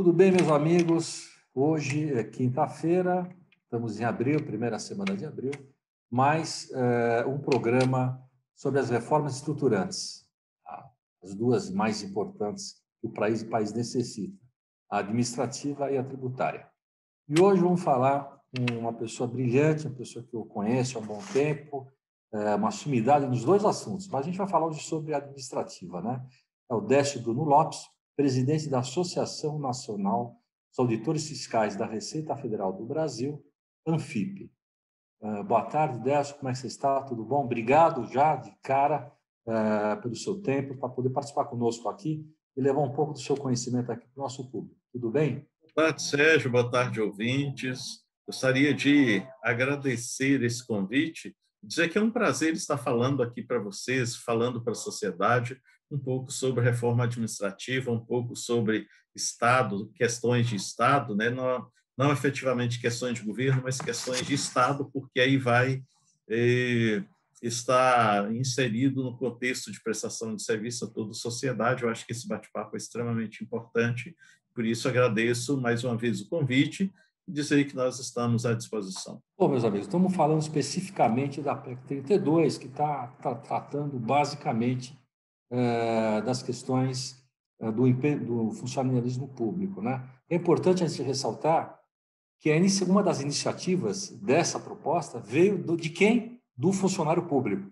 Tudo bem, meus amigos? Hoje é quinta-feira, estamos em abril, primeira semana de abril, mais um programa sobre as reformas estruturantes, as duas mais importantes que o país necessita, a administrativa e a tributária. E hoje vamos falar com uma pessoa brilhante, uma pessoa que eu conheço há um bom tempo, uma sumidade nos dois assuntos, mas a gente vai falar hoje sobre a administrativa, né? É o Décio Bruno Lopes, presidente da Associação Nacional dos Auditores Fiscais da Receita Federal do Brasil, ANFIP. Boa tarde, Décio, como é que você está? Tudo bom? Obrigado já de cara pelo seu tempo, para poder participar conosco aqui e levar um pouco do seu conhecimento aqui para o nosso público. Tudo bem? Boa tarde, Sérgio. Boa tarde, ouvintes. Gostaria de agradecer esse convite, dizer que é um prazer estar falando aqui para vocês, falando para a sociedade, um pouco sobre reforma administrativa, um pouco sobre Estado, questões de Estado, né? Não efetivamente questões de governo, mas questões de Estado, porque aí vai estar inserido no contexto de prestação de serviço a toda a sociedade. Eu acho que esse bate-papo é extremamente importante. Por isso, agradeço mais uma vez o convite e dizer que nós estamos à disposição. Bom, meus amigos, estamos falando especificamente da PEC 32, que está tratando basicamente das questões do funcionalismo público, né? É importante a gente ressaltar que uma das iniciativas dessa proposta veio de quem? Do funcionário público.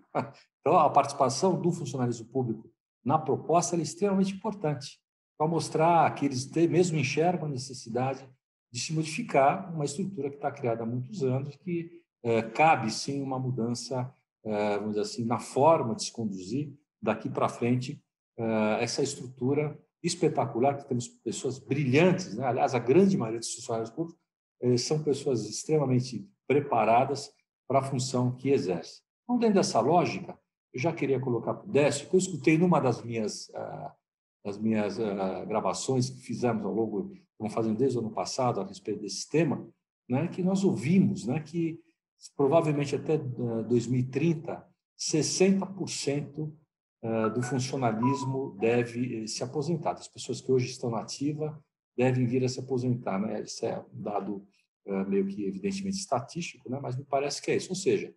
Então, a participação do funcionalismo público na proposta é extremamente importante, para mostrar que eles mesmo enxergam a necessidade de se modificar uma estrutura que está criada há muitos anos, que cabe sim uma mudança, vamos dizer assim, na forma de se conduzir daqui para frente essa estrutura espetacular, que temos pessoas brilhantes, né? Aliás, a grande maioria dos funcionários públicos são pessoas extremamente preparadas para a função que exercem. Então, dentro dessa lógica, eu já queria colocar para o Décio, que eu escutei numa das minhas gravações que fizemos ao longo, estamos fazendo desde o ano passado a respeito desse tema, né, que nós ouvimos, né, que provavelmente até 2030, 60% do funcionalismo deve se aposentar. As pessoas que hoje estão na ativa devem vir a se aposentar, né? Isso é um dado meio que evidentemente estatístico, né? Mas me parece que é isso. Ou seja,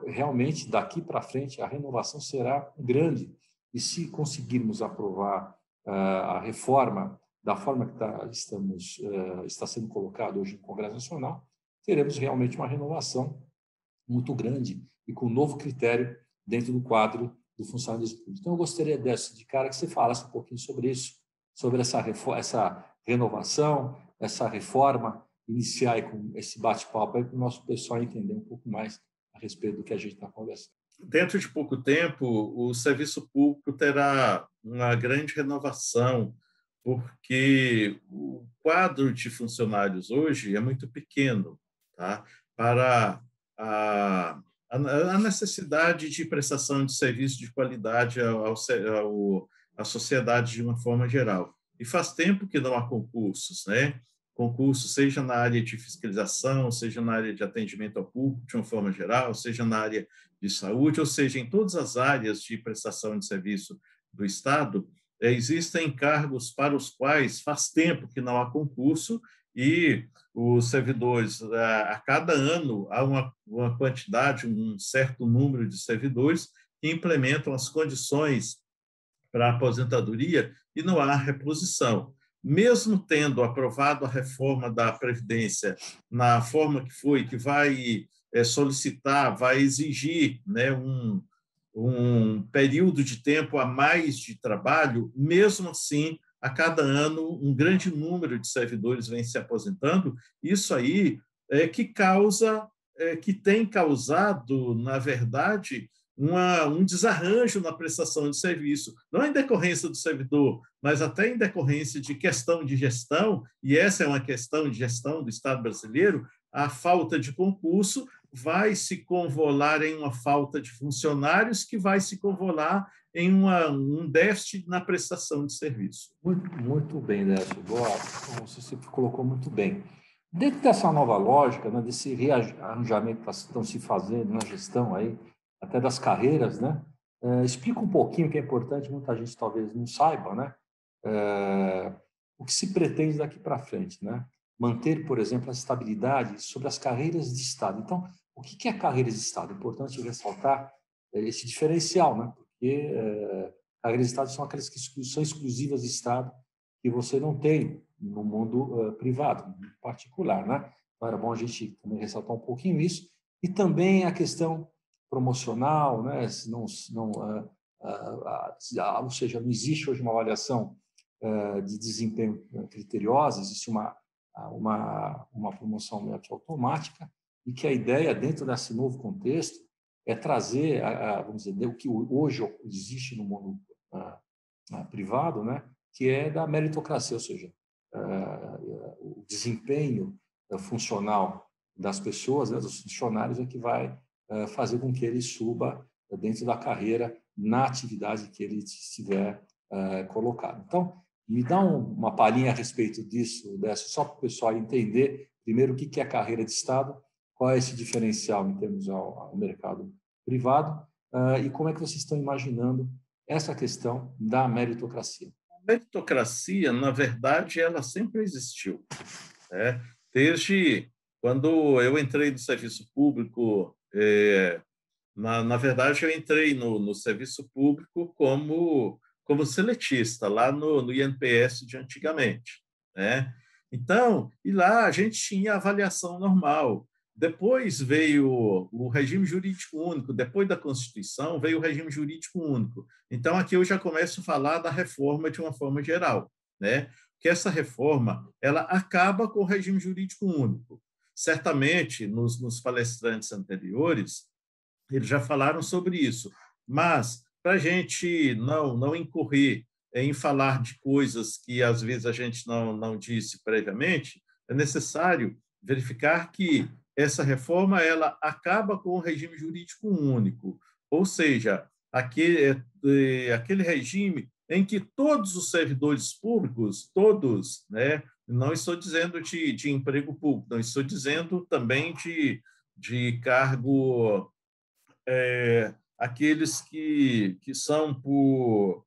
realmente daqui para frente a renovação será grande. E se conseguirmos aprovar a reforma da forma que está sendo colocado hoje no Congresso Nacional, teremos realmente uma renovação muito grande e com um novo critério dentro do quadro do funcionalismo público. Então, eu gostaria, de cara, que você falasse um pouquinho sobre isso, sobre essa renovação, essa reforma, iniciar aí com esse bate-papo para o nosso pessoal entender um pouco mais a respeito do que a gente está conversando. Dentro de pouco tempo, o serviço público terá uma grande renovação, porque o quadro de funcionários hoje é muito pequeno, tá? Para a necessidade de prestação de serviço de qualidade à sociedade de uma forma geral. E faz tempo que não há concursos, né? Concursos, seja na área de fiscalização, seja na área de atendimento ao público, de uma forma geral, seja na área de saúde, ou seja, em todas as áreas de prestação de serviço do Estado, existem cargos para os quais faz tempo que não há concurso e os servidores, a cada ano, há uma quantidade, um certo número de servidores que implementam as condições para a aposentadoria e não há reposição. Mesmo tendo aprovado a reforma da Previdência na forma que foi, que vai solicitar, vai exigir, né, um período de tempo a mais de trabalho, mesmo assim, a cada ano, um grande número de servidores vem se aposentando. Isso aí que tem causado, na verdade, um desarranjo na prestação de serviço, não em decorrência do servidor, mas até em decorrência de questão de gestão, e essa é uma questão de gestão do Estado brasileiro, a falta de concurso vai se convolar em uma falta de funcionários, que vai se convolar em um déficit na prestação de serviço. Muito bem, Décio. Boa, você colocou muito bem. Dentro dessa nova lógica, né, desse rearranjamento que estão se fazendo na gestão aí, até das carreiras, né? Explica um pouquinho, que é importante, muita gente talvez não saiba, né? o que se pretende daqui para frente, né? Manter, por exemplo, a estabilidade sobre as carreiras de Estado. Então, o que é carreiras de Estado? É importante ressaltar esse diferencial, né? Porque carreiras de Estado são aquelas que são exclusivas de Estado, que você não tem no mundo privado, no mundo particular, né? Então, era bom a gente também ressaltar um pouquinho isso. E também a questão promocional, né? Ou seja, não existe hoje uma avaliação de desempenho criteriosa, existe uma promoção meio que automática, e que a ideia, dentro desse novo contexto, é trazer, vamos dizer, o que hoje existe no mundo privado, né, que é da meritocracia, ou seja, o desempenho funcional das pessoas, né, dos funcionários, é que vai fazer com que ele suba dentro da carreira na atividade que ele estiver colocado. Então, me dá uma palhinha a respeito disso, Décio, só para o pessoal entender, primeiro, o que é a carreira de Estado, qual é esse diferencial em termos ao mercado privado, e como é que vocês estão imaginando essa questão da meritocracia. A meritocracia, na verdade, ela sempre existiu, né? Desde quando eu entrei no serviço público, na verdade, eu entrei no serviço público como seletista, lá no INPS de antigamente, né? Então, e lá a gente tinha avaliação normal. Depois veio o regime jurídico único, depois da Constituição veio o regime jurídico único. Então, aqui eu já começo a falar da reforma de uma forma geral, né? Que essa reforma ela acaba com o regime jurídico único. Certamente, nos palestrantes anteriores, eles já falaram sobre isso, mas para a gente não incorrer em falar de coisas que às vezes a gente não disse previamente, é necessário verificar que essa reforma ela acaba com o regime jurídico único, ou seja, aquele regime em que todos os servidores públicos, todos, né, não estou dizendo de emprego público, não estou dizendo também de cargo aqueles que são por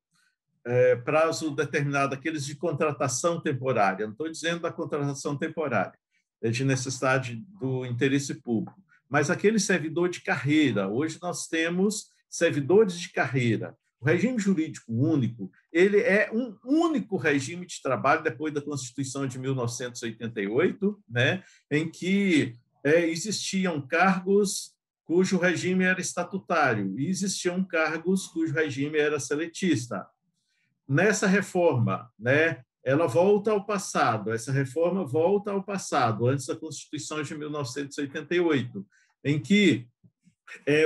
prazo determinado, aqueles de contratação temporária. Não estou dizendo da contratação temporária, é de necessidade do interesse público, mas aquele servidor de carreira. Hoje nós temos servidores de carreira. O regime jurídico único, ele é um único regime de trabalho depois da Constituição de 1988, né, em que existiam cargos cujo regime era estatutário e existiam cargos cujo regime era seletista. Nessa reforma, né, ela volta ao passado, essa reforma volta ao passado, antes da Constituição de 1988, em que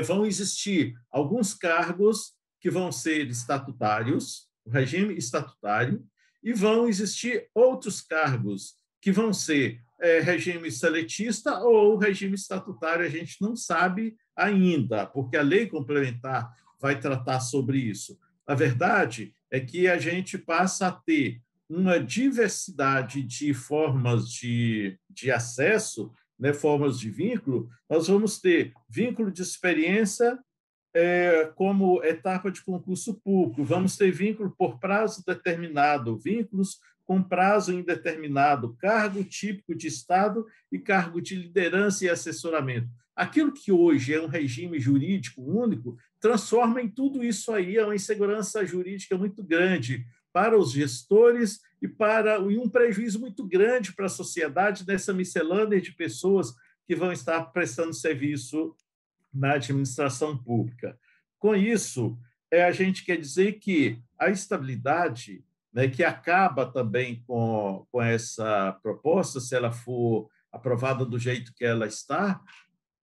vão existir alguns cargos que vão ser estatutários, o regime estatutário, e vão existir outros cargos que vão ser regime seletista ou regime estatutário, a gente não sabe ainda, porque a lei complementar vai tratar sobre isso. A verdade é que a gente passa a ter uma diversidade de formas de acesso, né, formas de vínculo. Nós vamos ter vínculo de experiência como etapa de concurso público, vamos ter vínculo por prazo determinado, vínculos com prazo indeterminado, cargo típico de Estado e cargo de liderança e assessoramento. Aquilo que hoje é um regime jurídico único transforma em tudo isso aí, é uma insegurança jurídica muito grande para os gestores e um prejuízo muito grande para a sociedade dessa miscelânea de pessoas que vão estar prestando serviço na administração pública. Com isso, a gente quer dizer que a estabilidade, né, que acaba também com essa proposta, se ela for aprovada do jeito que ela está,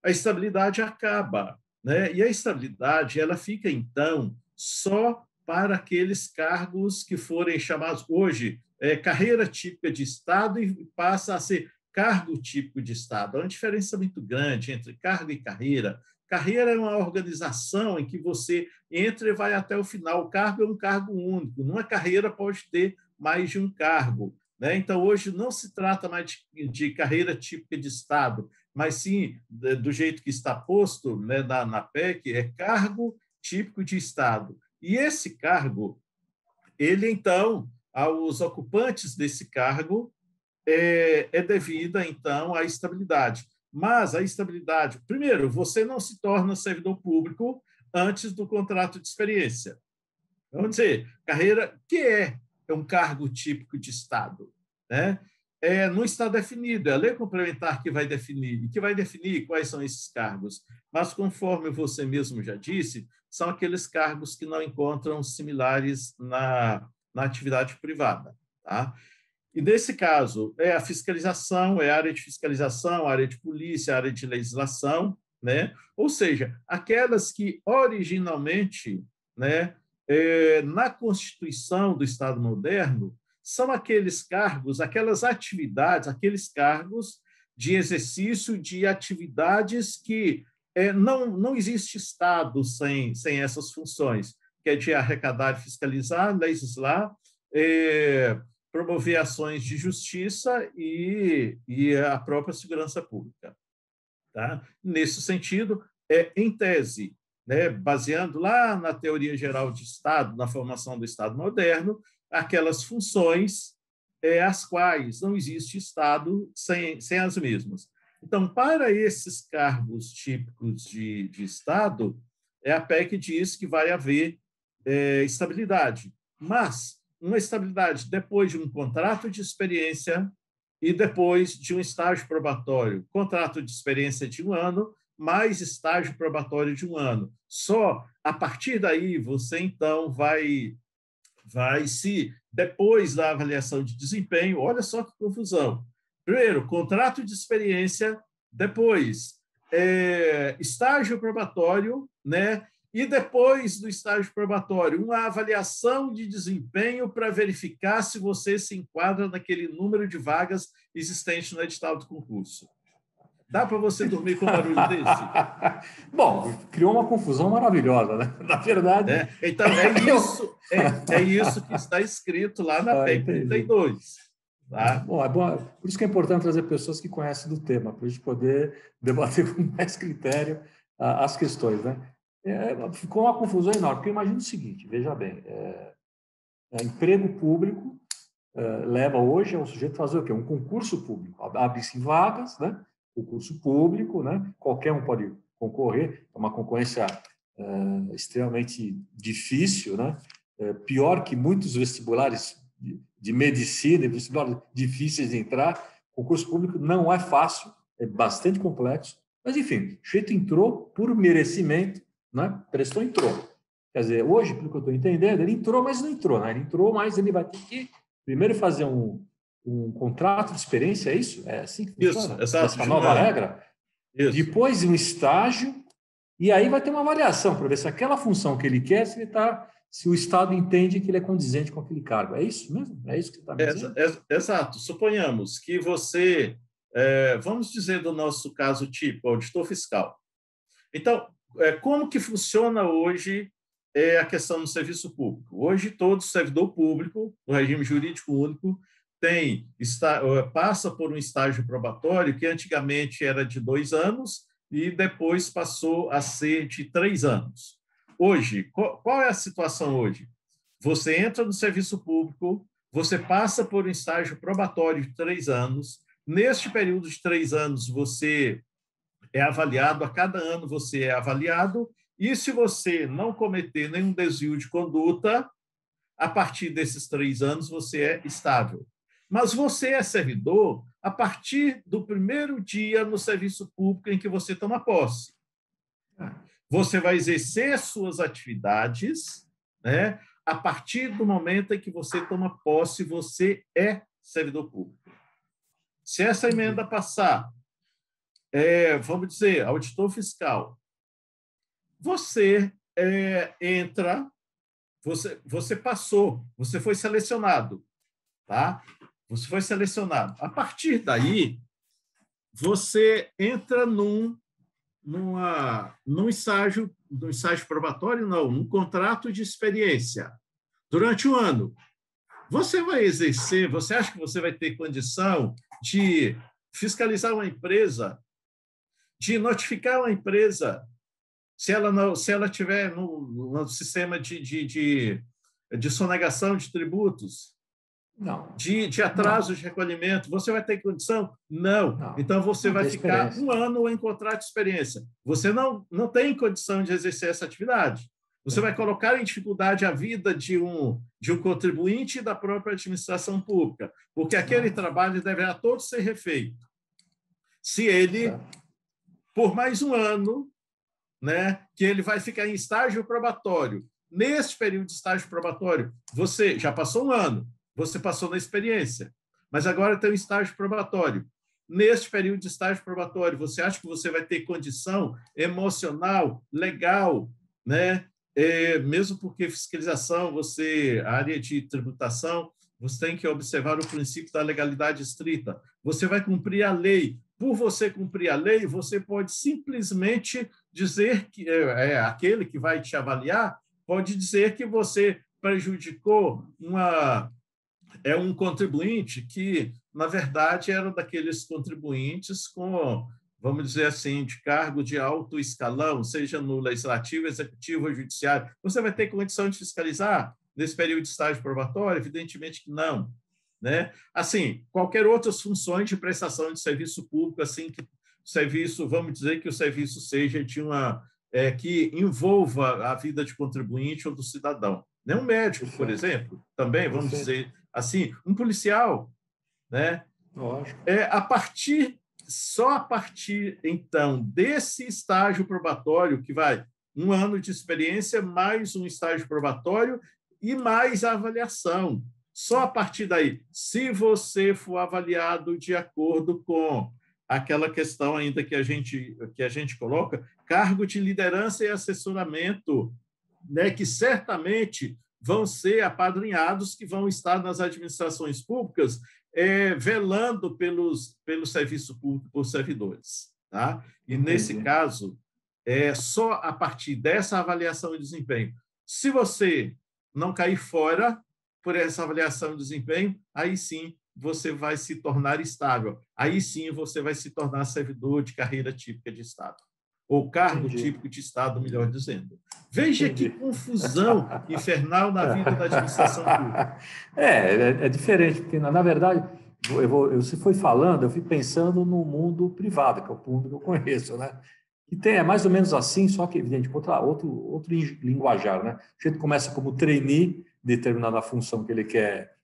a estabilidade acaba, né? E a estabilidade ela fica, então, só para aqueles cargos que forem chamados hoje carreira típica de Estado e passa a ser cargo típico de Estado. Há uma diferença muito grande entre cargo e carreira. Carreira é uma organização em que você entra e vai até o final. O cargo é um cargo único. Numa carreira pode ter mais de um cargo, né? Então, hoje não se trata mais de carreira típica de Estado, mas sim, do jeito que está posto, né, na PEC, é cargo típico de Estado. E esse cargo, ele, então, aos ocupantes desse cargo é devida, então, à estabilidade. Mas a estabilidade, primeiro, você não se torna servidor público antes do contrato de experiência. Vamos dizer, carreira, que é um cargo típico de Estado, né? Não está definido, é a lei complementar que vai definir, e que vai definir quais são esses cargos. Mas, conforme você mesmo já disse, são aqueles cargos que não encontram similares na atividade privada. Tá? E, nesse caso, é a fiscalização, é a área de fiscalização, a área de polícia, a área de legislação, né? Ou seja, aquelas que originalmente, né, na Constituição do Estado moderno, são aqueles cargos, aquelas atividades, aqueles cargos de exercício de atividades que não existe Estado sem essas funções, que é de arrecadar, fiscalizar, legislar, promover ações de justiça e a própria segurança pública. Tá? Nesse sentido, em tese, né, baseando lá na teoria geral de Estado, na formação do Estado moderno, aquelas funções as quais não existe Estado sem as mesmas. Então, para esses cargos típicos de Estado, a PEC diz que vai haver estabilidade, mas uma estabilidade depois de um contrato de experiência e depois de um estágio probatório. Contrato de experiência de 1 ano, mais estágio probatório de 1 ano. Só a partir daí você, então, vai se, depois da avaliação de desempenho, olha só que confusão. Primeiro, contrato de experiência, depois estágio probatório, né? E depois do estágio probatório, uma avaliação de desempenho para verificar se você se enquadra naquele número de vagas existente no edital do concurso. Dá para você dormir com um barulho desse? Bom, criou uma confusão maravilhosa, né? Na verdade... Então, é isso que está escrito lá na PEC 32. Tá? Bom, por isso que é importante trazer pessoas que conhecem do tema, para a gente poder debater com mais critério as questões, né? Ficou uma confusão enorme, porque eu imagino o seguinte, veja bem, emprego público leva hoje ao sujeito fazer o quê? Um concurso público, abre-se vagas, né? Concurso público, né? Qualquer um pode concorrer, é uma concorrência extremamente difícil, né? Pior que muitos vestibulares de medicina, vestibulares difíceis de entrar. Concurso público não é fácil, é bastante complexo, mas, enfim, o sujeito entrou por merecimento, né? Prestou, entrou. Quer dizer, hoje, pelo que eu estou entendendo, ele entrou, mas não entrou, né? Ele entrou, mas ele vai ter que primeiro fazer um contrato de experiência, é isso? É assim que funciona? Isso, exato. Essa nova regra? Isso. Depois um estágio, e aí vai ter uma avaliação para ver se aquela função que ele quer, se o Estado entende que ele é condizente com aquele cargo. É isso mesmo? É isso que você está me dizendo? Exato. Suponhamos que você, vamos dizer do nosso caso tipo, auditor fiscal. Então, como que funciona hoje a questão do serviço público? Hoje, todo servidor público, no regime jurídico único, passa por um estágio probatório que antigamente era de 2 anos e depois passou a ser de 3 anos. Hoje, qual é a situação hoje? Você entra no serviço público, você passa por um estágio probatório de 3 anos, neste período de 3 anos você é avaliado, a cada ano você é avaliado, e se você não cometer nenhum desvio de conduta, a partir desses 3 anos você é estável. Mas você é servidor a partir do primeiro dia no serviço público em que você toma posse. Você vai exercer suas atividades, né? A partir do momento em que você toma posse, você é servidor público. Se essa emenda passar, vamos dizer, auditor fiscal, você entra, você passou, você foi selecionado, tá? Você foi selecionado. A partir daí, você entra num estágio probatório, não, num contrato de experiência. Durante 1 ano, você vai exercer, você acha que você vai ter condição de fiscalizar uma empresa, de notificar uma empresa, se ela tiver no sistema de sonegação de tributos, Não. De atraso de recolhimento, você vai ter condição? Não. Então, você vai ficar um ano em contrato de experiência. Você não tem condição de exercer essa atividade. Você vai colocar em dificuldade a vida de um contribuinte e da própria administração pública, porque aquele trabalho deverá todo ser refeito. Se ele, por mais um ano, né, que ele vai ficar em estágio probatório. Nesse período de estágio probatório, você já passou um ano, você passou na experiência, mas agora tem um estágio probatório. Neste período de estágio probatório, você acha que você vai ter condição emocional, legal, né? Mesmo porque fiscalização, a área de tributação, você tem que observar o princípio da legalidade estrita. Você vai cumprir a lei. Por você cumprir a lei, você pode simplesmente dizer que aquele que vai te avaliar pode dizer que você prejudicou um contribuinte que, na verdade, era daqueles contribuintes com, vamos dizer assim, de cargo de alto escalão, seja no legislativo, executivo ou judiciário. Você vai ter condição de fiscalizar nesse período de estágio probatório? Evidentemente que não. Né? Assim, qualquer outras funções de prestação de serviço público, assim, que serviço, vamos dizer que o serviço seja de que envolva a vida de contribuinte ou do cidadão. Nem um médico, por exemplo, também, vamos dizer assim, um policial, né? Lógico. Só a partir, então, desse estágio probatório, que vai um ano de experiência, mais um estágio probatório e mais a avaliação. Só a partir daí, se você for avaliado de acordo com aquela questão ainda que a gente coloca, cargo de liderança e assessoramento, né, que certamente vão ser apadrinhados, que vão estar nas administrações públicas, velando pelo serviço público por servidores. Tá? E, nesse caso, só a partir dessa avaliação de desempenho. Se você não cair fora por essa avaliação de desempenho, aí sim você vai se tornar estável. Aí sim você vai se tornar servidor de carreira típica de Estado. Ou cargo típico de Estado, melhor dizendo. Veja que confusão infernal na vida da administração pública. É diferente, porque, na verdade, você foi falando, eu fui pensando no mundo privado, que é o mundo que eu conheço, né? E é mais ou menos assim, só que, evidente, outro linguajar, né? A gente começa como trainee, determinada função que ele quer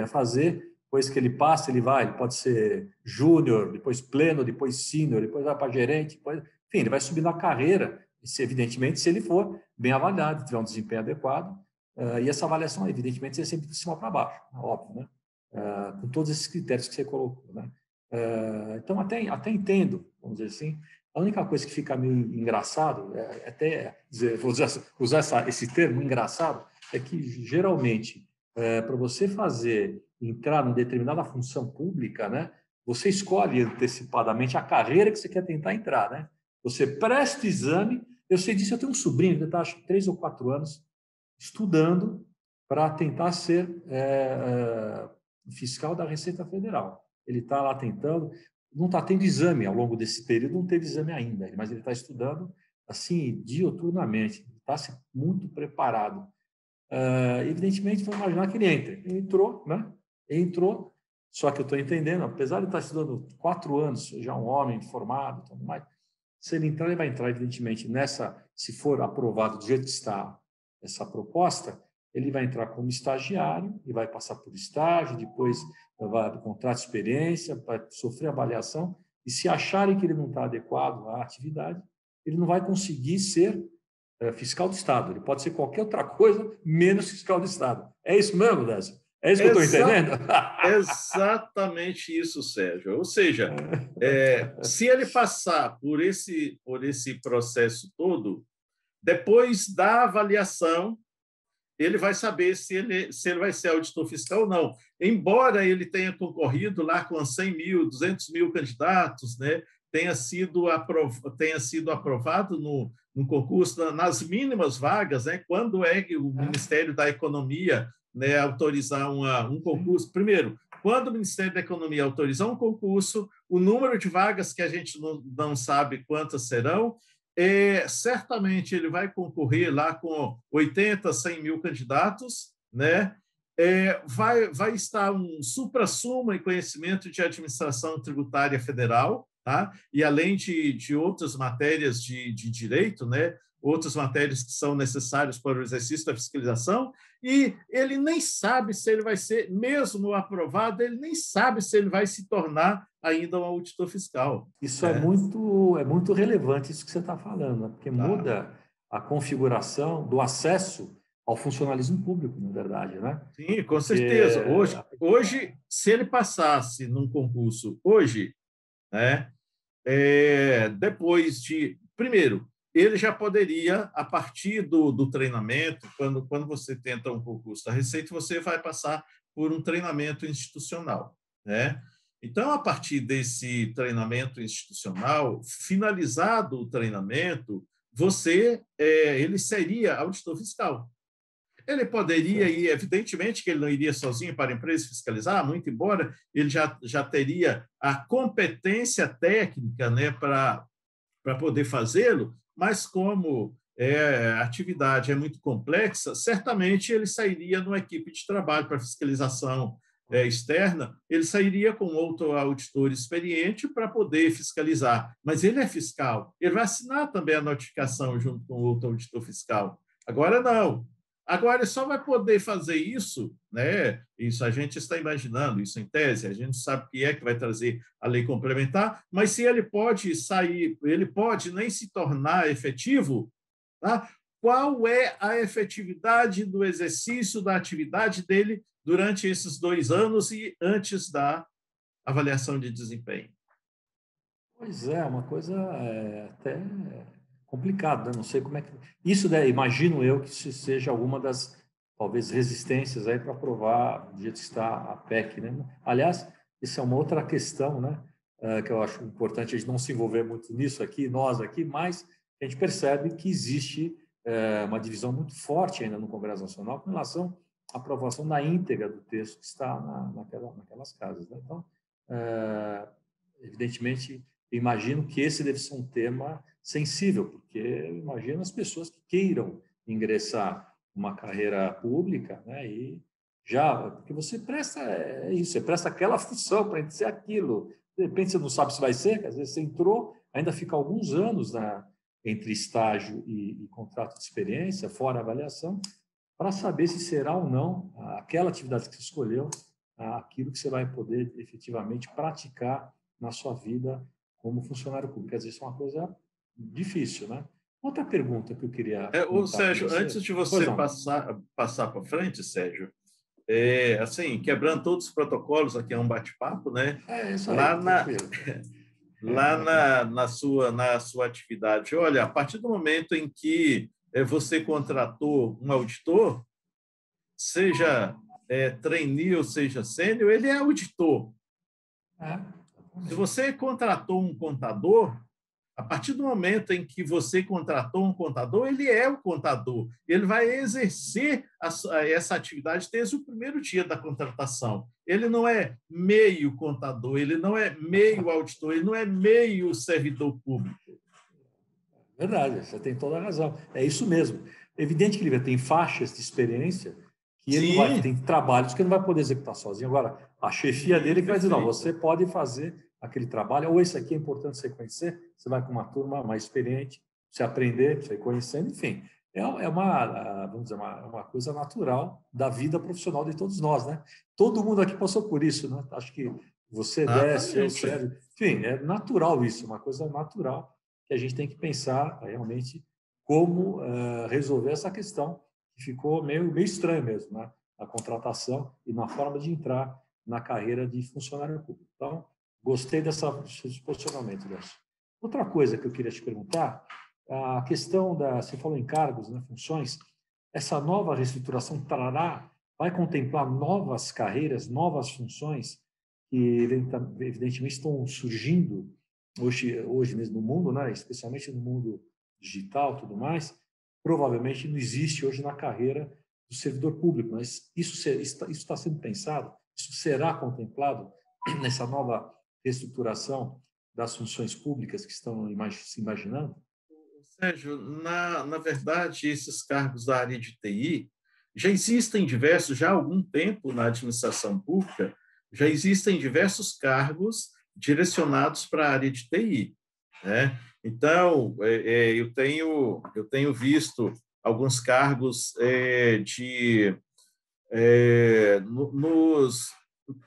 fazer, depois que ele passa, ele pode ser júnior, depois pleno, depois sênior, depois vai para gerente, depois, enfim, ele vai subir na carreira, evidentemente, se ele for bem avaliado, tiver um desempenho adequado, e essa avaliação, evidentemente, é sempre de cima para baixo, óbvio, né? Com todos esses critérios que você colocou, né? Então, até entendo, vamos dizer assim. A única coisa que fica meio engraçado, vou usar esse termo, engraçado, é que, geralmente, para você entrar em determinada função pública, né, você escolhe antecipadamente a carreira que você quer tentar entrar. Né? Você presta o exame. Eu sei disso, eu tenho um sobrinho que está, acho que 3 ou 4 anos, estudando para tentar ser fiscal da Receita Federal. Ele está lá tentando, não está tendo exame ao longo desse período, não teve exame ainda, mas ele está estudando assim diuturnamente, está muito preparado. Evidentemente, vamos imaginar que ele entre. Ele entrou, né? Entrou, só que eu estou entendendo, apesar de estar estudando 4 anos, já um homem formado, tudo mais, se ele entrar, ele vai entrar, evidentemente, se for aprovado do jeito que está essa proposta, ele vai entrar como estagiário e vai passar por estágio, depois vai para o contrato de experiência, vai sofrer avaliação, e se acharem que ele não está adequado à atividade, ele não vai conseguir ser fiscal do Estado. Ele pode ser qualquer outra coisa, menos fiscal do Estado. É isso mesmo, Décio? É isso que eu estou entendendo? Exatamente isso, Sérgio. Ou seja, se ele passar por esse processo todo, depois da avaliação, ele vai saber se ele vai ser auditor fiscal ou não. Embora ele tenha concorrido lá com 100 mil, 200 mil candidatos, né, tenha sido aprovado no concurso nas mínimas vagas, né, quando o Ministério da Economia, né, autorizar um concurso. Primeiro, quando o Ministério da Economia autorizar um concurso, o número de vagas que a gente não sabe quantas serão, certamente ele vai concorrer lá com 80, 100 mil candidatos, né? vai estar um suprassumo em conhecimento de administração tributária federal, tá? E além de outras matérias de direito, né? Outras matérias que são necessárias para o exercício da fiscalização, e ele nem sabe se ele vai ser, mesmo aprovado, ele nem sabe se ele vai se tornar ainda um auditor fiscal. Isso é muito relevante, isso que você está falando, né? Porque Tá. muda a configuração do acesso ao funcionalismo público, na verdade, né? Sim, com certeza. Hoje, se ele passasse num concurso hoje, né, depois de... Primeiro, ele já poderia, a partir do treinamento, quando você tenta um concurso da Receita, você vai passar por um treinamento institucional, né? Então, a partir desse treinamento institucional, finalizado o treinamento, ele seria auditor fiscal. Ele poderia ir, evidentemente que ele não iria sozinho para a empresa fiscalizar, muito embora ele já teria a competência técnica, né, para poder fazê-lo, mas como a atividade é muito complexa, certamente ele sairia numa equipe de trabalho para fiscalização externa, ele sairia com outro auditor experiente para poder fiscalizar. Mas ele é fiscal, ele vai assinar também a notificação junto com outro auditor fiscal. Agora não. Agora, ele só vai poder fazer isso, né? Isso a gente está imaginando, isso em tese, a gente sabe o que é que vai trazer a lei complementar, mas se ele pode sair, ele pode nem se tornar efetivo, tá? Qual é a efetividade do exercício da atividade dele durante esses 2 anos e antes da avaliação de desempenho? Pois é, uma coisa até complicada, né? Não sei como é que... Isso, né, imagino eu que isso seja alguma das, talvez, resistências aí para aprovar do jeito que está a PEC, né? Aliás, isso é uma outra questão, né, que eu acho importante a gente não se envolver muito nisso aqui, nós aqui, mas a gente percebe que existe uma divisão muito forte ainda no Congresso Nacional com relação à aprovação da íntegra do texto que está naquelas casas, né? Então, evidentemente, eu imagino que esse deve ser um tema sensível, porque eu imagino as pessoas que queiram ingressar numa carreira pública, né, e porque você presta isso, você presta aquela função para ser aquilo. De repente você não sabe se vai ser, às vezes você entrou, ainda fica alguns anos entre estágio e contrato de experiência, fora avaliação, para saber se será ou não aquela atividade que você escolheu, aquilo que você vai poder efetivamente praticar na sua vida como funcionário público. Quer dizer, isso é uma coisa difícil, né? Outra pergunta que eu queria perguntar para Sérgio, você... antes de você passar para frente, Sérgio, assim, quebrando todos os protocolos, aqui é um bate-papo, né? Isso aí, Lá tranquilo. na sua atividade, olha, a partir do momento em que você contratou um auditor, seja trainee ou seja sênior, ele é auditor. Se você contratou um contador, a partir do momento em que você contratou um contador, ele é o contador. Ele vai exercer essa atividade desde o primeiro dia da contratação. Ele não é meio contador, ele não é meio auditor, ele não é meio servidor público. Verdade, você tem toda a razão. É isso mesmo. É evidente que ele tem faixas de experiência que ele não vai, tem trabalhos que ele não vai poder executar sozinho. Agora, a chefia dele que vai dizer, não, você pode fazer aquele trabalho, ou esse aqui é importante você conhecer, você vai com uma turma mais experiente, você aprender, você ir conhecendo, enfim. Vamos dizer, uma coisa natural da vida profissional de todos nós, né? Todo mundo aqui passou por isso, né? Acho que você desce, eu Sérgio, enfim, é natural isso, uma coisa natural que a gente tem que pensar realmente como resolver essa questão que ficou meio estranho mesmo, né? Na contratação e na forma de entrar na carreira de funcionário público. Então, gostei desse posicionamento, Nelson. Outra coisa que eu queria te perguntar, a questão você falou em cargos, né, funções, essa nova reestruturação vai contemplar novas carreiras, novas funções que evidentemente estão surgindo hoje mesmo no mundo, né, especialmente no mundo digital, tudo mais, provavelmente não existe hoje na carreira do servidor público, mas isso está sendo pensado, isso será contemplado nessa nova reestruturação das funções públicas que estão se imaginando? Sérgio, na verdade, esses cargos da área de TI, Já existem diversos, já há algum tempo na administração pública, já existem diversos cargos direcionados para a área de TI, né? Então, eu tenho visto alguns cargos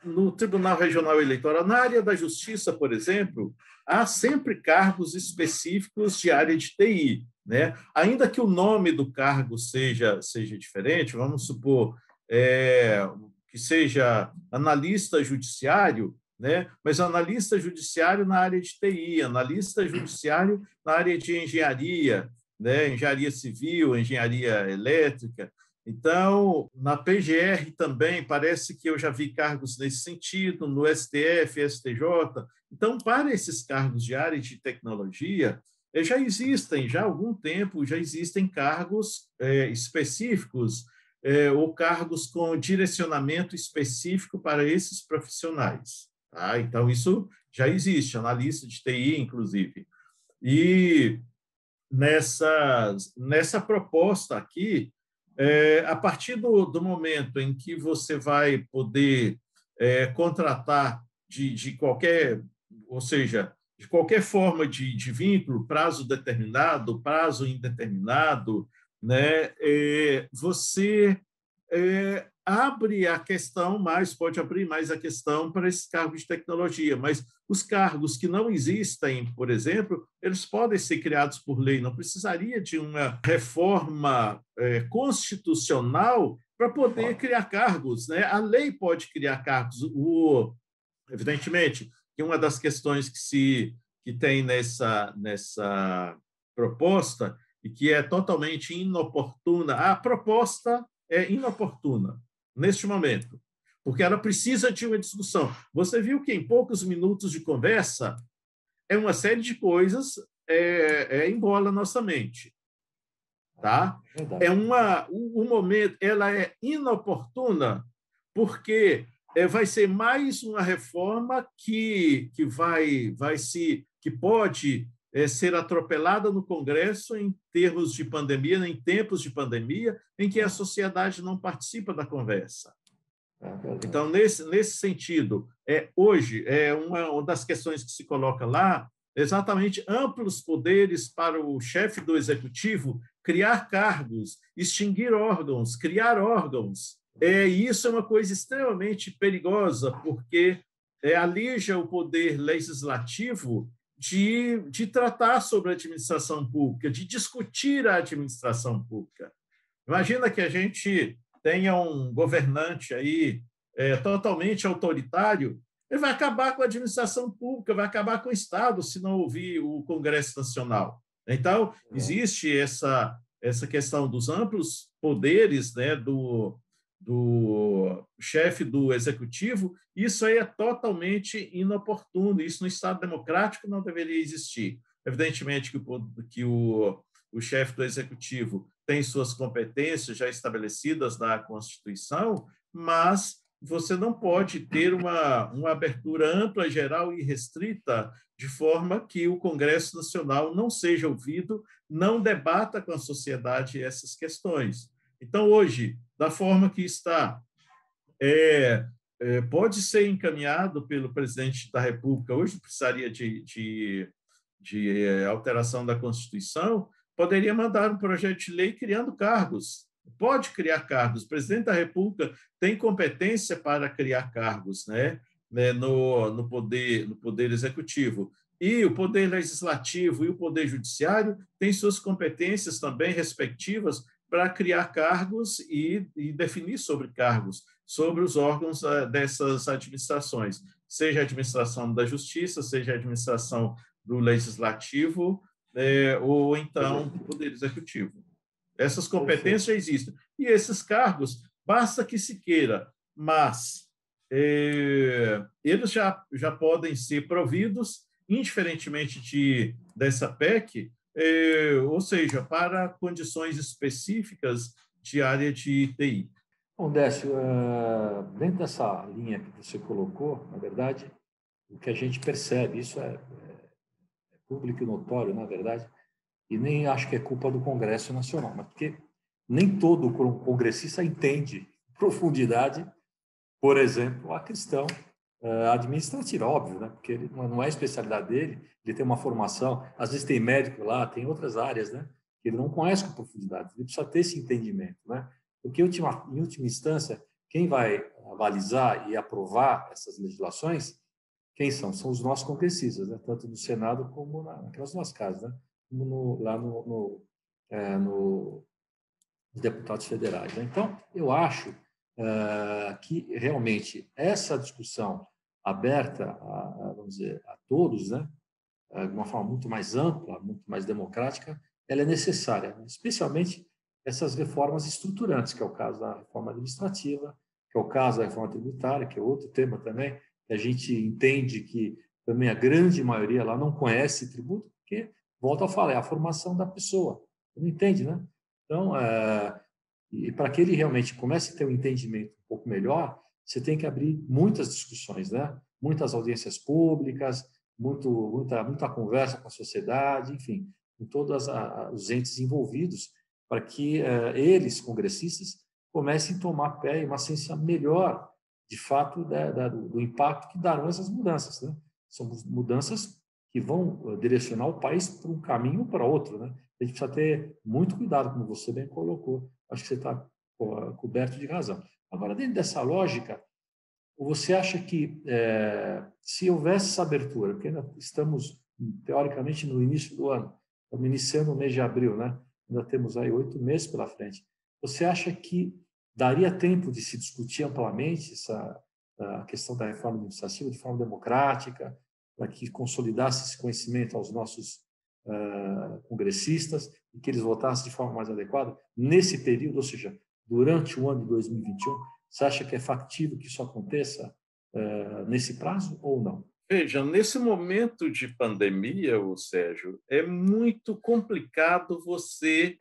no Tribunal Regional Eleitoral, na área da Justiça, por exemplo, há sempre cargos específicos de área de TI, né? Ainda que o nome do cargo seja diferente, vamos supor que seja analista judiciário, né? Mas analista judiciário na área de TI, analista judiciário na área de engenharia, né? Engenharia civil, engenharia elétrica. Então, na PGR também parece que eu já vi cargos nesse sentido, no STF, STJ. Então, para esses cargos de área de tecnologia, já há algum tempo, já existem cargos específicos ou cargos com direcionamento específico para esses profissionais. Tá? Então, isso já existe, analista de TI, inclusive. E nessa proposta aqui, a partir do momento em que você vai poder contratar de qualquer, ou seja, de qualquer forma de vínculo, prazo determinado, prazo indeterminado, né, você abre a questão, pode abrir mais a questão para esses cargos de tecnologia, mas os cargos que não existem, por exemplo, eles podem ser criados por lei, não precisaria de uma reforma constitucional para poder criar cargos, né? A lei pode criar cargos. Evidentemente, que uma das questões que tem nessa proposta e que é totalmente inoportuna, a proposta é inoportuna neste momento, porque ela precisa de uma discussão. Você viu que em poucos minutos de conversa uma série de coisas embola nossa mente, tá? Um momento, ela é inoportuna porque vai ser mais uma reforma que pode ser atropelada no Congresso em termos de pandemia, em tempos de pandemia, em que a sociedade não participa da conversa. Então, nesse sentido, hoje, uma das questões que se coloca lá, exatamente amplos poderes para o chefe do executivo criar cargos, extinguir órgãos, criar órgãos. E isso é uma coisa extremamente perigosa, porque alija o poder legislativo de tratar sobre a administração pública, de discutir a administração pública. Imagina que a gente tenha um governante aí totalmente autoritário, ele vai acabar com a administração pública, vai acabar com o Estado se não ouvir o Congresso Nacional. Então, existe essa questão dos amplos poderes, né, do chefe do executivo, isso aí é totalmente inoportuno, isso no Estado democrático não deveria existir. Evidentemente que o chefe do executivo tem suas competências já estabelecidas na Constituição, mas você não pode ter uma abertura ampla, geral e restrita, de forma que o Congresso Nacional não seja ouvido, não debata com a sociedade essas questões. Então, hoje, da forma que está, pode ser encaminhado pelo presidente da República, hoje precisaria de alteração da Constituição, poderia mandar um projeto de lei criando cargos. Pode criar cargos. O presidente da República tem competência para criar cargos, né? No poder executivo. E o poder legislativo e o poder judiciário têm suas competências também respectivas para criar cargos e definir sobre cargos, sobre os órgãos dessas administrações, seja a administração da justiça, seja a administração do legislativo, ou então do poder executivo. Essas competências já existem. E esses cargos, basta que se queira, mas eles já podem ser providos, indiferentemente dessa PEC, ou seja, para condições específicas de área de TI. Bom, Décio, dentro dessa linha que você colocou, na verdade, o que a gente percebe, isso é público e notório, na verdade, e nem acho que é culpa do Congresso Nacional, mas porque nem todo congressista entende em profundidade, por exemplo, a questão administrativa, óbvio, né? Porque ele não é a especialidade dele, ele tem uma formação, às vezes tem médico lá, tem outras áreas, né? Que ele não conhece com profundidade, ele precisa ter esse entendimento, né? Porque, em última instância, quem vai avalizar e aprovar essas legislações, quem são? São os nossos congressistas, né? Tanto no Senado como naquelas duas casas, né? Lá no dos deputados federais, né? Então, eu acho que realmente essa discussão aberta vamos dizer, a todos, né? De uma forma muito mais ampla, muito mais democrática, ela é necessária, né? Especialmente essas reformas estruturantes, que é o caso da reforma administrativa, que é o caso da reforma tributária, que é outro tema também, que a gente entende que também a grande maioria lá não conhece tributo, porque, volto a falar, é a formação da pessoa, não entende, né? Então, e para que ele realmente comece a ter um entendimento um pouco melhor, você tem que abrir muitas discussões, né? Muitas audiências públicas, muita conversa com a sociedade, enfim, com todos os entes envolvidos, para que eles, congressistas, comecem a tomar pé e uma ciência melhor, de fato, do impacto que darão essas mudanças, né? São mudanças que vão direcionar o país para um caminho ou para outro, né? A gente precisa ter muito cuidado, como você bem colocou. Acho que você está coberto de razão. Agora, dentro dessa lógica, você acha que, se houvesse essa abertura, porque ainda estamos, teoricamente, no início do ano, estamos iniciando o mês de abril, né? Ainda temos aí 8 meses pela frente. Você acha que daria tempo de se discutir amplamente a questão da reforma administrativa de forma democrática, para que consolidasse esse conhecimento aos nossos congressistas e que eles votassem de forma mais adequada nesse período, ou seja, durante o ano de 2021? Você acha que é factível que isso aconteça nesse prazo ou não? Veja, nesse momento de pandemia, o Sérgio, é muito complicado você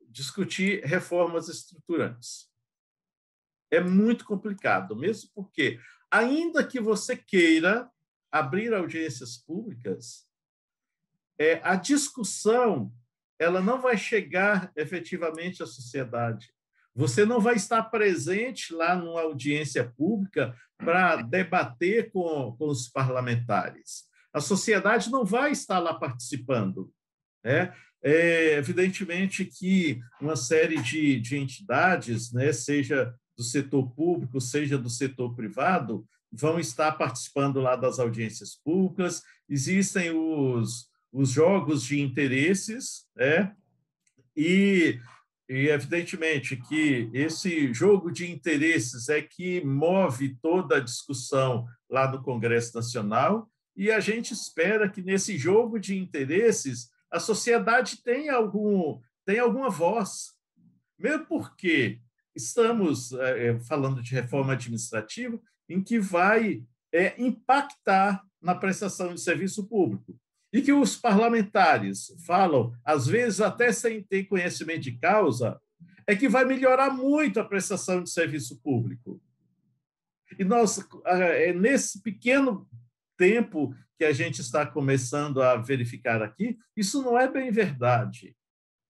discutir reformas estruturantes. É muito complicado, mesmo porque, ainda que você queira abrir audiências públicas, a discussão ela não vai chegar efetivamente à sociedade. Você não vai estar presente lá numa audiência pública para debater com os parlamentares. A sociedade não vai estar lá participando, né? Evidentemente que uma série de entidades, né, seja do setor público, seja do setor privado, vão estar participando lá das audiências públicas. Existem os jogos de interesses, né? E evidentemente que esse jogo de interesses é que move toda a discussão lá no Congresso Nacional, e a gente espera que nesse jogo de interesses a sociedade tenha alguma voz, mesmo porque estamos falando de reforma administrativa em que vai impactar na prestação de serviço público. E que os parlamentares falam, às vezes até sem ter conhecimento de causa, é que vai melhorar muito a prestação de serviço público. E nós, nesse pequeno tempo que a gente está começando a verificar aqui, isso não é bem verdade,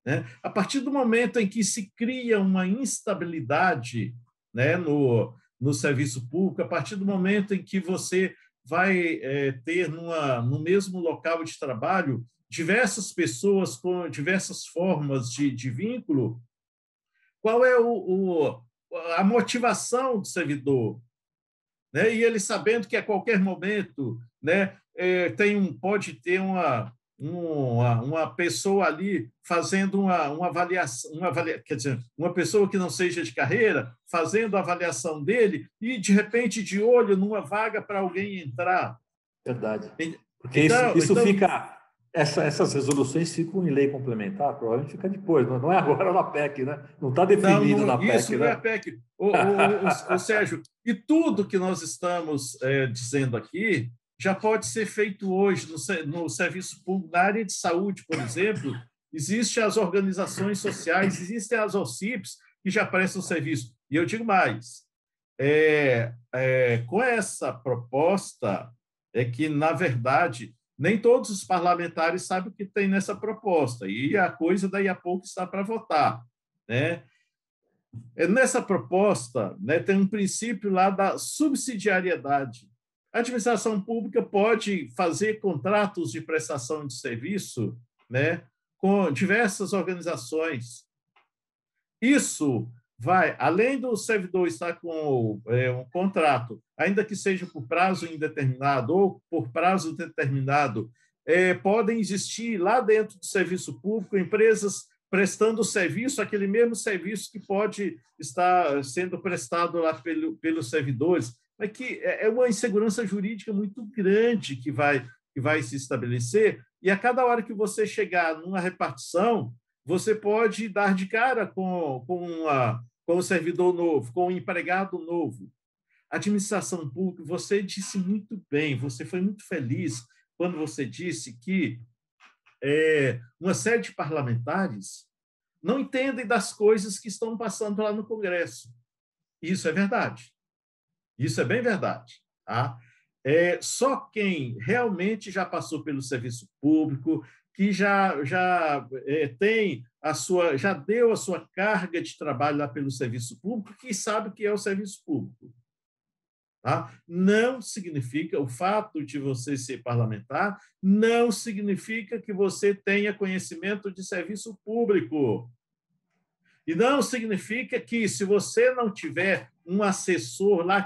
né? A partir do momento em que se cria uma instabilidade, né, no serviço público, a partir do momento em que você vai ter no mesmo local de trabalho diversas pessoas com diversas formas de vínculo, qual é a motivação do servidor? Né? E ele sabendo que a qualquer momento, né, pode ter uma pessoa ali fazendo uma avaliação, quer dizer, uma pessoa que não seja de carreira, fazendo a avaliação dele e, de repente, de olho numa vaga para alguém entrar. Verdade. Porque isso fica... Essas resoluções ficam em lei complementar, provavelmente fica depois, não é agora na PEC, né? Não está definido na PEC. Isso não é a PEC. O Sérgio, e tudo que nós estamos dizendo aqui já pode ser feito hoje no serviço público, na área de saúde, por exemplo. Existem as organizações sociais, existem as OCIPs que já prestam serviço. E eu digo mais, com essa proposta, que, na verdade, nem todos os parlamentares sabem o que tem nessa proposta, e a coisa daí a pouco está para votar, né? Nessa proposta, né, tem um princípio lá da subsidiariedade. A administração pública pode fazer contratos de prestação de serviço, né, com diversas organizações. Isso vai, além do servidor estar com um contrato, ainda que seja por prazo indeterminado ou por prazo determinado, podem existir lá dentro do serviço público empresas prestando serviço, aquele mesmo serviço que pode estar sendo prestado lá pelos servidores, mas que é uma insegurança jurídica muito grande que vai se estabelecer, e a cada hora que você chegar numa repartição, você pode dar de cara com um servidor novo, com um empregado novo. A administração pública, você disse muito bem, você foi muito feliz quando você disse que uma série de parlamentares não entendem das coisas que estão passando lá no Congresso. Isso é verdade. Isso é bem verdade. Tá? Só quem realmente já passou pelo serviço público, que já tem já deu a sua carga de trabalho lá pelo serviço público, que sabe o que é o serviço público. Tá? Não significa, o fato de você ser parlamentar, não significa que você tenha conhecimento de serviço público. E não significa que, se você não tiver um assessor lá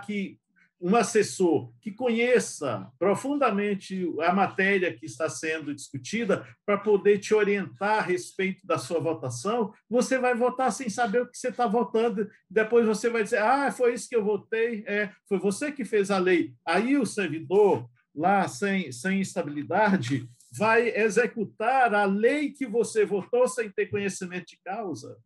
um assessor que conheça profundamente a matéria que está sendo discutida para poder te orientar a respeito da sua votação, você vai votar sem saber o que você está votando. Depois você vai dizer, foi isso que eu votei, foi você que fez a lei. Aí o servidor, lá sem estabilidade, vai executar a lei que você votou sem ter conhecimento de causa.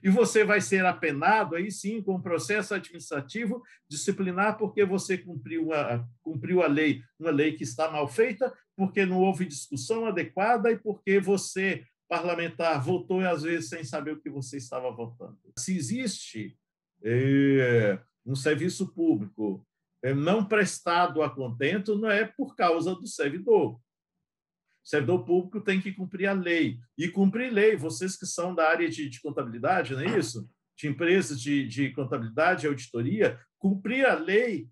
E você vai ser apenado, aí sim, com um processo administrativo disciplinar, porque você cumpriu a lei, uma lei que está mal feita, porque não houve discussão adequada e porque você, parlamentar, votou, às vezes, sem saber o que você estava votando. Se existe um serviço público não prestado a contento, não é por causa do servidor. O servidor público tem que cumprir a lei. E cumprir lei, vocês que são da área de contabilidade, não é isso? De empresas de contabilidade e auditoria, cumprir a lei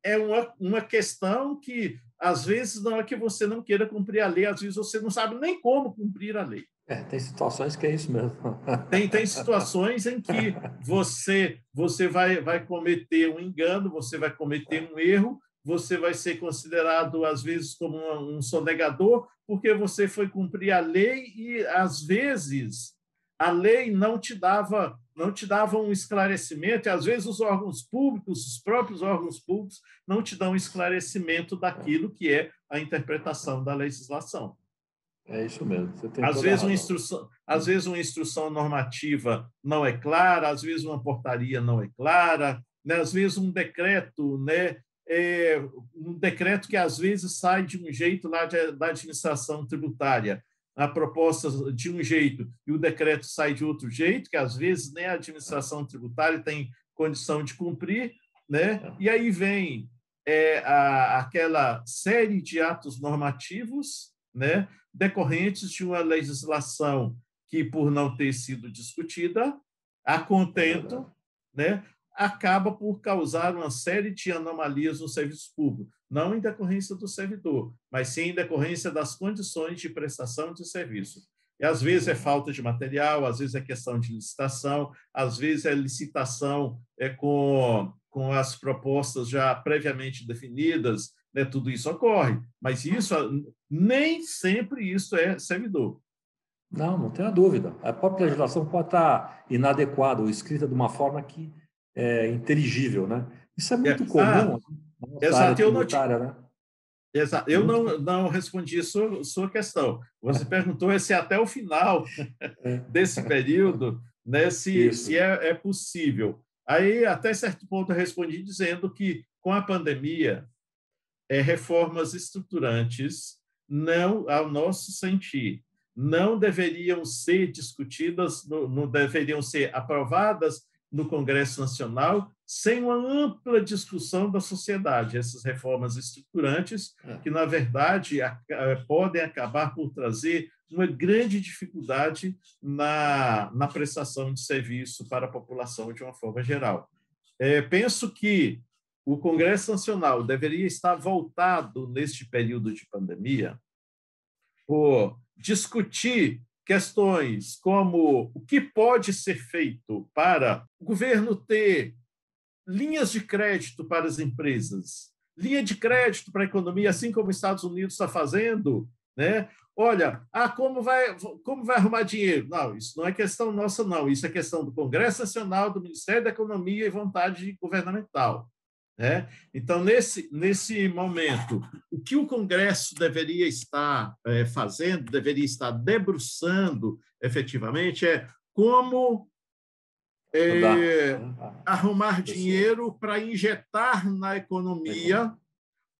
é uma questão que, às vezes, não é que você não queira cumprir a lei, às vezes você não sabe nem como cumprir a lei. Tem situações que é isso mesmo. Tem situações em que você vai cometer um engano, você vai cometer um erro, você vai ser considerado, às vezes, como um sonegador, porque você foi cumprir a lei e, às vezes, a lei não te dava um esclarecimento, e, às vezes, os órgãos públicos, os próprios órgãos públicos, não te dão esclarecimento daquilo que é a interpretação da legislação. É isso mesmo. Você tem às vezes uma instrução normativa não é clara, às vezes uma portaria não é clara, né? Às vezes um decreto, né? Um decreto que às vezes sai de um jeito lá da administração tributária, a proposta de um jeito e o decreto sai de outro jeito, que às vezes nem a administração tributária tem condição de cumprir, né? E aí vem aquela série de atos normativos, né, decorrentes de uma legislação que, por não ter sido discutida a contento, né, acaba por causar uma série de anomalias no serviço público, não em decorrência do servidor, mas sim em decorrência das condições de prestação de serviço. E, às vezes, é falta de material, às vezes é questão de licitação, às vezes é licitação com as propostas já previamente definidas, né? Tudo isso ocorre, mas nem sempre isso é servidor. Não tenha dúvida. A própria legislação pode estar inadequada ou escrita de uma forma que é inteligível, né? Isso é muito comum na área tributária, né? Exato. Eu não respondi a sua questão. Você perguntou se até o final desse período, né, se é possível. Aí, até certo ponto, eu respondi dizendo que, com a pandemia, reformas estruturantes, não, ao nosso sentir, não deveriam ser discutidas, não deveriam ser aprovadas no Congresso Nacional sem uma ampla discussão da sociedade. Essas reformas estruturantes, que, na verdade, podem acabar por trazer uma grande dificuldade na prestação de serviço para a população de uma forma geral. Penso que o Congresso Nacional deveria estar voltado, neste período de pandemia, por discutir questões como o que pode ser feito para o governo ter linhas de crédito para as empresas, linha de crédito para a economia, assim como os Estados Unidos está fazendo, né? Olha, como vai arrumar dinheiro? Não, isso não é questão nossa, não. Isso é questão do Congresso Nacional, do Ministério da Economia e vontade governamental, né? Então, nesse momento, o que o Congresso deveria estar fazendo, deveria estar debruçando efetivamente, como arrumar dinheiro para injetar na economia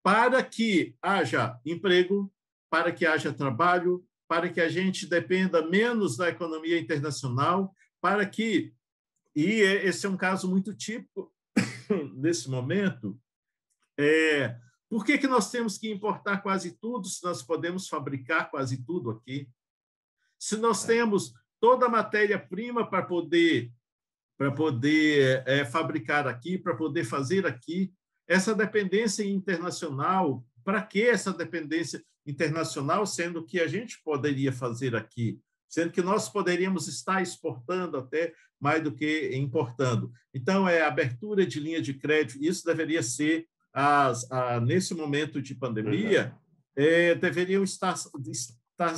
para que haja emprego, para que haja trabalho, para que a gente dependa menos da economia internacional, para que, e esse é um caso muito típico nesse momento, por que nós temos que importar quase tudo se nós podemos fabricar quase tudo aqui? Se nós temos toda a matéria-prima para poder fabricar aqui, para poder fazer aqui, essa dependência internacional, para que essa dependência internacional, sendo que a gente poderia fazer aqui, sendo que nós poderíamos estar exportando até mais do que importando. Então, abertura de linha de crédito, isso deveria ser, nesse momento de pandemia, deveriam estar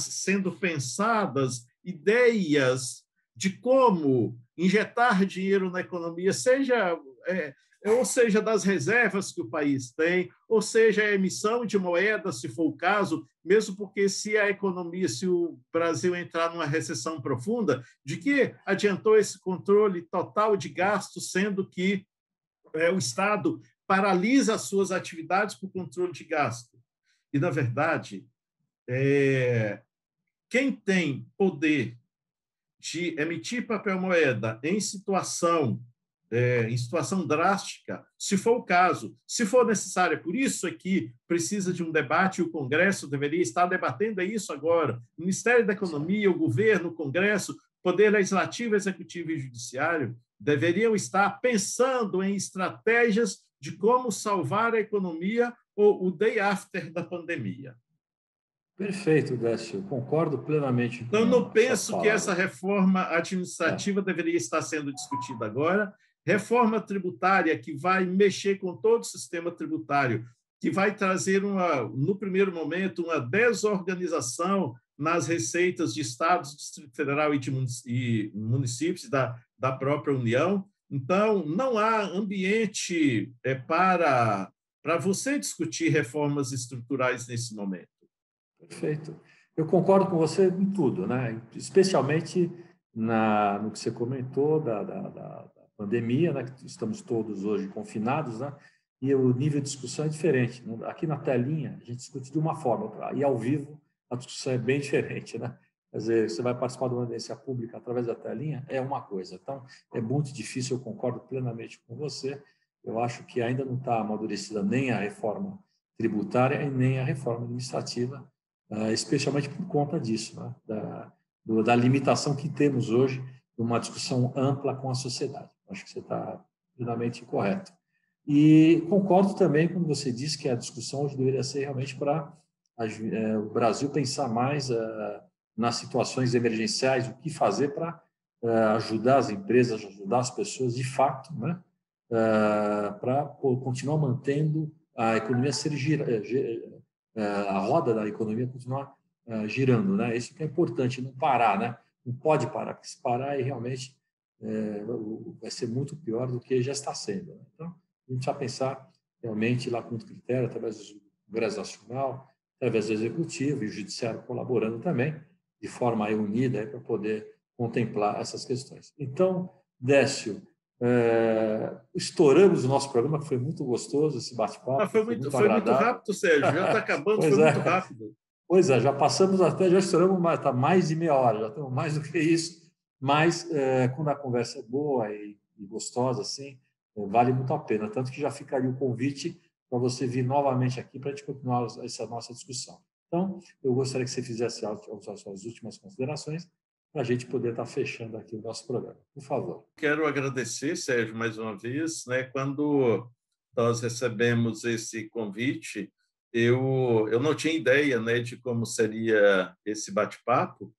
sendo pensadas ideias de como injetar dinheiro na economia, ou seja, das reservas que o país tem, ou seja, a emissão de moeda, se for o caso, mesmo porque se o Brasil entrar numa recessão profunda, de que adiantou esse controle total de gastos, sendo que o Estado paralisa as suas atividades por controle de gasto? E, na verdade, quem tem poder de emitir papel moeda em situação drástica, se for o caso, se for necessário, por isso aqui precisa de um debate, o Congresso deveria estar debatendo isso agora, o Ministério da Economia, o governo, o Congresso, Poder Legislativo, Executivo e Judiciário deveriam estar pensando em estratégias de como salvar a economia ou o day after da pandemia. Perfeito, Décio. Concordo plenamente. Então, não penso que essa reforma administrativa deveria estar sendo discutida agora. Reforma tributária que vai mexer com todo o sistema tributário, que vai trazer, no primeiro momento, uma desorganização nas receitas de estados, Distrito Federal e municípios da própria União. Então, não há ambiente para você discutir reformas estruturais nesse momento. Perfeito. Eu concordo com você em tudo, né? Especialmente no que você comentou da pandemia, né? Que estamos todos hoje confinados, né? E o nível de discussão é diferente. Aqui na telinha, a gente discute de uma forma, e ao vivo a discussão é bem diferente, né? Quer dizer, você vai participar de uma audiência pública através da telinha, é uma coisa. Então, é muito difícil, eu concordo plenamente com você. Eu acho que ainda não está amadurecida nem a reforma tributária e nem a reforma administrativa, especialmente por conta disso, né? Da limitação que temos hoje de uma discussão ampla com a sociedade. Acho que você está plenamente correto. E concordo também quando você disse que a discussão hoje deveria ser realmente para o Brasil pensar mais nas situações emergenciais, o que fazer para ajudar as empresas, ajudar as pessoas de fato, né? Para continuar mantendo a economia a roda da economia continuar girando, né? Isso que é importante, não parar, né? Não pode parar, porque se parar aí realmente vai ser muito pior do que já está sendo, né? Então, a gente precisa pensar realmente lá com critério, através do Congresso Nacional, através do Executivo e o Judiciário colaborando também, de forma unida, para poder contemplar essas questões. Então, Décio, estouramos o nosso programa, que foi muito gostoso esse bate-papo. Foi muito rápido, Sérgio, já está acabando, foi muito rápido. Pois é, já estouramos, está mais de meia hora, já estamos mais do que isso, mas quando a conversa é boa e e gostosa, assim, vale muito a pena. Tanto que já ficaria o convite para você vir novamente aqui para a gente continuar essa nossa discussão. Então, eu gostaria que você fizesse as suas últimas considerações para a gente poder estar fechando aqui o nosso programa. Por favor. Quero agradecer, Sérgio, mais uma vez, né? Quando nós recebemos esse convite, eu não tinha ideia, né, de como seria esse bate-papo,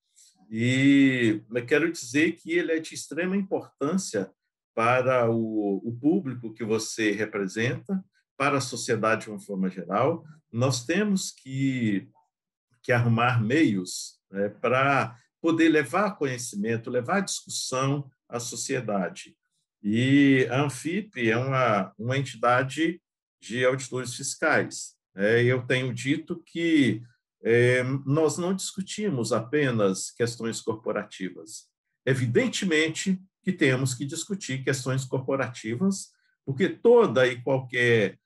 e eu quero dizer que ele é de extrema importância para o público que você representa, para a sociedade de uma forma geral. Nós temos que arrumar meios, né, para poder levar conhecimento, levar discussão à sociedade. E a Anfip é uma entidade de auditores fiscais. Eu tenho dito que nós não discutimos apenas questões corporativas. Evidentemente que temos que discutir questões corporativas, porque toda e qualquer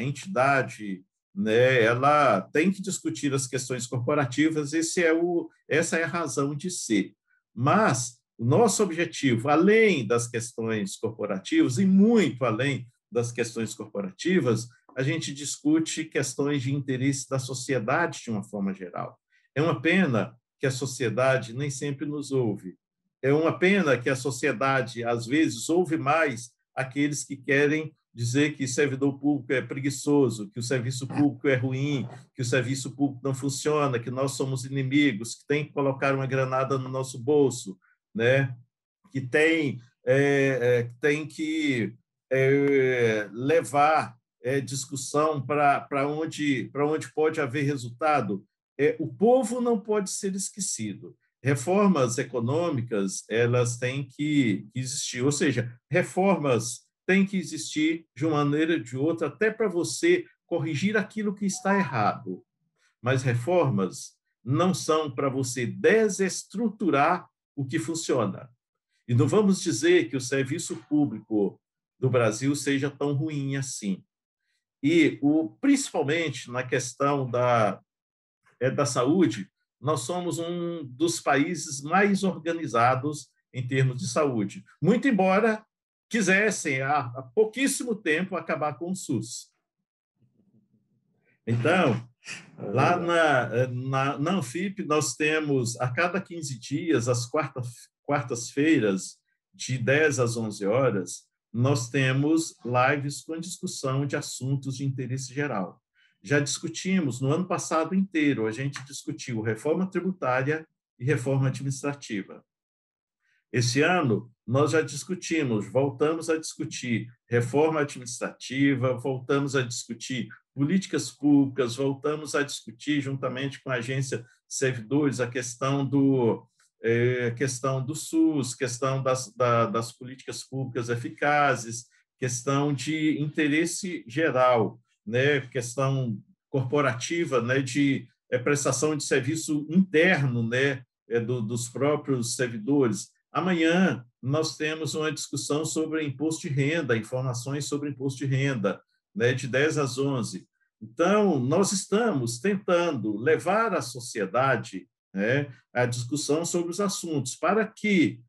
entidade, né, ela tem que discutir as questões corporativas, essa é a razão de ser. Mas o nosso objetivo, além das questões corporativas, e muito além das questões corporativas, a gente discute questões de interesse da sociedade de uma forma geral. É uma pena que a sociedade nem sempre nos ouve. É uma pena que a sociedade, às vezes, ouve mais aqueles que querem dizer que servidor público é preguiçoso, que o serviço público é ruim, que o serviço público não funciona, que nós somos inimigos, que tem que colocar uma granada no nosso bolso, né? Que tem que levar discussão para onde pode haver resultado. O povo não pode ser esquecido. Reformas econômicas, elas têm que existir, ou seja, reformas têm que existir de uma maneira ou de outra, até para você corrigir aquilo que está errado. Mas reformas não são para você desestruturar o que funciona. E não vamos dizer que o serviço público do Brasil seja tão ruim assim. E, principalmente na questão da saúde, nós somos um dos países mais organizados em termos de saúde. Muito embora quisessem, há pouquíssimo tempo, acabar com o SUS. Então, lá na Anfip, nós temos, a cada 15 dias, às quartas-feiras, de 10 às 11 horas, nós temos lives com discussão de assuntos de interesse geral. Já discutimos, no ano passado inteiro, a gente discutiu reforma tributária e reforma administrativa. Esse ano, nós já discutimos, voltamos a discutir reforma administrativa, voltamos a discutir políticas públicas, voltamos a discutir, juntamente com a agência de servidores, a questão do SUS, questão das políticas públicas eficazes, questão de interesse geral, né, questão corporativa, né, de prestação de serviço interno, né, dos próprios servidores. Amanhã nós temos uma discussão sobre imposto de renda, informações sobre imposto de renda, né, de 10 às 11. Então, nós estamos tentando levar à sociedade, né, a discussão sobre os assuntos, para que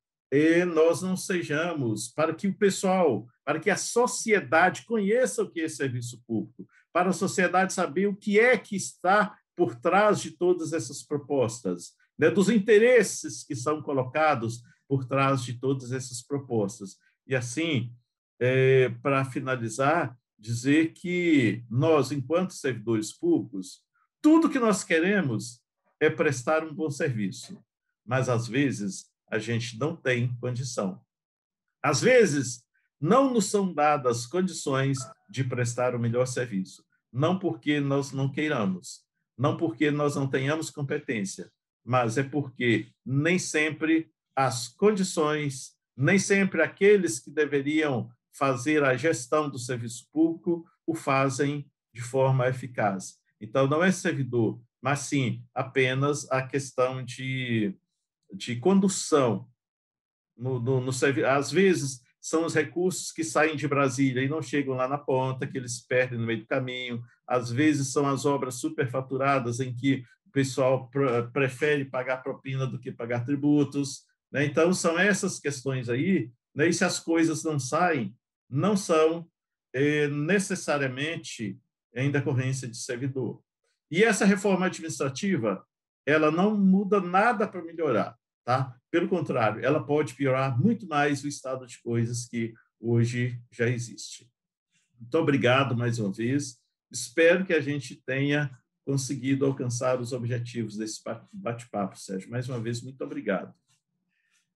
nós não sejamos, para que o pessoal, para que a sociedade conheça o que é serviço público, para a sociedade saber o que é que está por trás de todas essas propostas, né, dos interesses que são colocados por trás de todas essas propostas. E, assim, para finalizar, dizer que nós, enquanto servidores públicos, tudo que nós queremos é prestar um bom serviço, mas, às vezes, a gente não tem condição. Às vezes, não nos são dadas condições de prestar o melhor serviço, não porque nós não queiramos, não porque nós não tenhamos competência, mas é porque nem sempre as condições, nem sempre aqueles que deveriam fazer a gestão do serviço público o fazem de forma eficaz. Então, não é servidor, mas sim apenas a questão de condução no serviço. Às vezes, são os recursos que saem de Brasília e não chegam lá na ponta, que eles perdem no meio do caminho. Às vezes, são as obras superfaturadas em que o pessoal prefere pagar propina do que pagar tributos. Então, são essas questões aí né? E se as coisas não saem, não são necessariamente em decorrência de servidor. E essa reforma administrativa, ela não muda nada para melhorar, tá? Pelo contrário, ela pode piorar muito mais o estado de coisas que hoje já existe. Muito obrigado mais uma vez. Espero que a gente tenha conseguido alcançar os objetivos desse bate-papo, Sérgio. Mais uma vez, muito obrigado.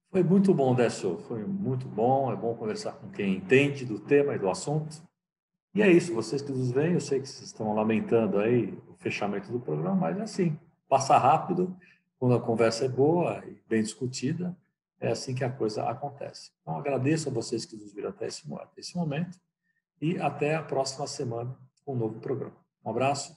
Foi muito bom, Décio. Foi muito bom. É bom conversar com quem entende do tema e do assunto. E é isso. Vocês que nos veem, eu sei que vocês estão lamentando aí o fechamento do programa, mas é assim, passa rápido. Quando a conversa é boa e bem discutida, é assim que a coisa acontece. Então, agradeço a vocês que nos viram até esse momento e até a próxima semana com um novo programa. Um abraço.